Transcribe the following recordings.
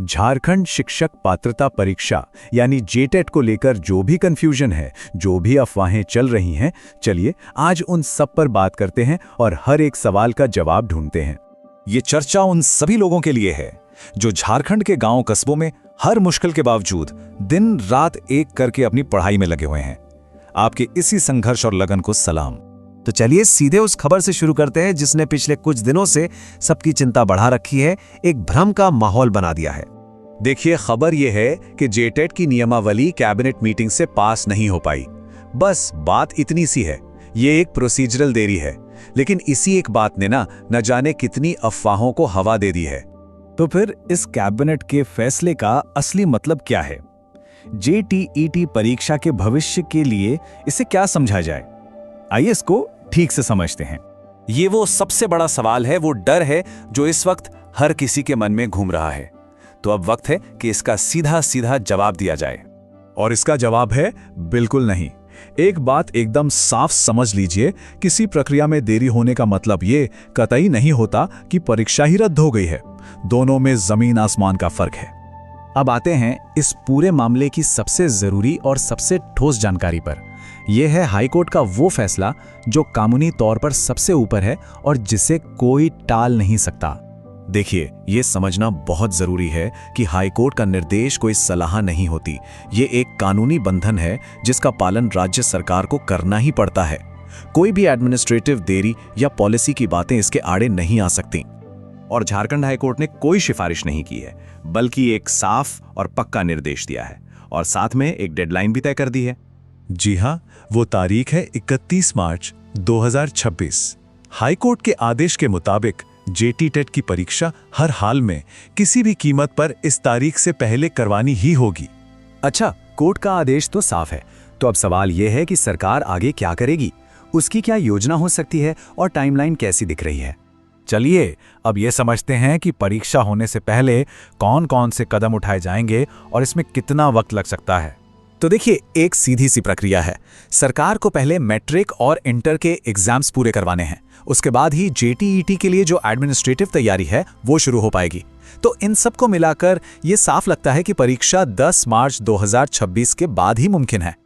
झारखंड शिक्षक पात्रता परीक्षा यानी जेटेट को लेकर जो भी कंफ्यूजन है, जो भी अफवाहें चल रही हैं, चलिए आज उन सब पर बात करते हैं और हर एक सवाल का जवाब ढूंढते हैं। ये चर्चा उन सभी लोगों के लिए है जो झारखंड के गांव कस्बों में हर मुश्किल के बावजूद दिन रात एक करके अपनी पढ़ाई में लगे हुए हैं। आपके इसी संघर्ष और लगन को सलाम। तो चलिए सीधे उस खबर से शुरू करते हैं जिसने पिछले कुछ दिनों से सबकी चिंता बढ़ा रखी है, एक भ्रम का माहौल बना दिया है। देखिए, खबर यह है कि जेटेट की नियमावली कैबिनेट मीटिंग से पास नहीं हो पाई। बस बात इतनी सी है, ये एक प्रोसीजरल देरी है, लेकिन इसी एक बात ने न जाने कितनी अफवाहों को हवा दे दी है। तो फिर इस कैबिनेट के फैसले का असली मतलब क्या है? जेटीईटी परीक्षा के भविष्य के लिए इसे क्या समझा जाए? आइए इसको ठीक से समझते हैं। ये वो सबसे बड़ा सवाल है, वो डर है जो इस वक्त हर किसी के मन में घूम रहा है। तो अब वक्त है कि इसका सीधा सीधा जवाब दिया जाए। और इसका जवाब है बिल्कुल नहीं। एक बात एकदम साफ समझ लीजिए, किसी प्रक्रिया में देरी होने का मतलब ये कतई नहीं होता कि परीक्षा ही रद्द हो गई है। दोनों में जमीन आसमान का फर्क है। अब आते हैं इस पूरे मामले की सबसे जरूरी और सबसे ठोस जानकारी पर। यह है हाईकोर्ट का वो फैसला जो कानूनी तौर पर सबसे ऊपर है और जिसे कोई टाल नहीं सकता। देखिए, ये समझना बहुत जरूरी है कि हाईकोर्ट का निर्देश कोई सलाह नहीं होती। ये एक कानूनी बंधन है जिसका पालन राज्य सरकार को करना ही पड़ता है। कोई भी एडमिनिस्ट्रेटिव देरी या पॉलिसी की बातें इसके आड़े नहीं आ सकती। और झारखंड हाईकोर्ट ने कोई सिफारिश नहीं की है, बल्कि एक साफ और पक्का निर्देश दिया है और साथ में एक डेडलाइन भी तय कर दी है। जी हाँ, वो तारीख है 31 मार्च 2026। हाईकोर्ट के आदेश के मुताबिक जेटीटेट की परीक्षा हर हाल में किसी भी कीमत पर इस तारीख से पहले करवानी ही होगी। अच्छा, कोर्ट का आदेश तो साफ है, तो अब सवाल यह है कि सरकार आगे क्या करेगी, उसकी क्या योजना हो सकती है और टाइमलाइन कैसी दिख रही है। चलिए अब ये समझते हैं कि परीक्षा होने से पहले कौन कौन से कदम उठाए जाएंगे और इसमें कितना वक्त लग सकता है। तो देखिए, एक सीधी सी प्रक्रिया है। सरकार को पहले मैट्रिक और इंटर के एग्जाम्स पूरे करवाने हैं। उसके बाद ही जेटीईटी के लिए जो एडमिनिस्ट्रेटिव तैयारी है वो शुरू हो पाएगी। तो इन सब को मिलाकर ये साफ लगता है कि परीक्षा 10 मार्च 2026 के बाद ही मुमकिन है।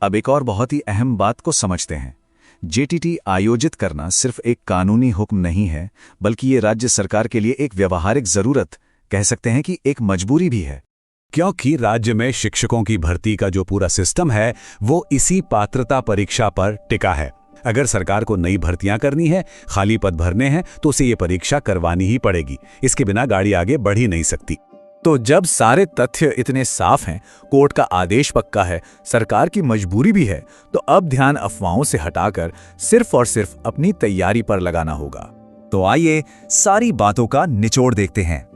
अब एक और बहुत ही अहम बात को समझते हैं। जेटीटी आयोजित करना सिर्फ एक कानूनी हुक्म नहीं है, बल्कि ये राज्य सरकार के लिए एक व्यावहारिक जरूरत, कह सकते हैं कि एक मजबूरी भी है। क्योंकि राज्य में शिक्षकों की भर्ती का जो पूरा सिस्टम है वो इसी पात्रता परीक्षा पर टिका है। अगर सरकार को नई भर्तियां करनी है, खाली पद भरने हैं, तो उसे ये परीक्षा करवानी ही पड़ेगी। इसके बिना गाड़ी आगे बढ़ ही नहीं सकती। तो जब सारे तथ्य इतने साफ हैं, कोर्ट का आदेश पक्का है, सरकार की मजबूरी भी है, तो अब ध्यान अफवाहों से हटाकर सिर्फ और सिर्फ अपनी तैयारी पर लगाना होगा। तो आइए सारी बातों का निचोड़ देखते हैं।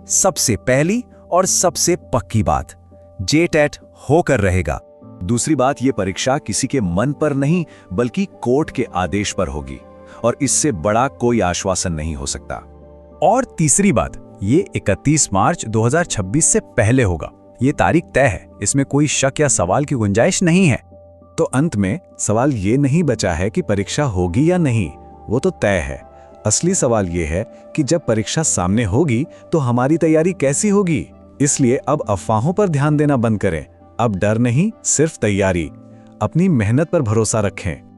सबसे पहली और सबसे पक्की बात, जेटेट होकर रहेगा। दूसरी बात, ये परीक्षा किसी के मन पर नहीं बल्कि कोर्ट के आदेश पर होगी और इससे बड़ा कोई आश्वासन नहीं हो सकता। और तीसरी बात, ये 31 मार्च 2026 से पहले होगा। ये तारीख तय है, इसमें कोई शक या सवाल की गुंजाइश नहीं है। तो अंत में सवाल ये नहीं बचा है कि परीक्षा होगी या नहीं, वो तो तय है। असली सवाल ये है कि जब परीक्षा सामने होगी तो हमारी तैयारी कैसी होगी। इसलिए अब अफवाहों पर ध्यान देना बंद करें। अब डर नहीं, सिर्फ तैयारी। अपनी मेहनत पर भरोसा रखें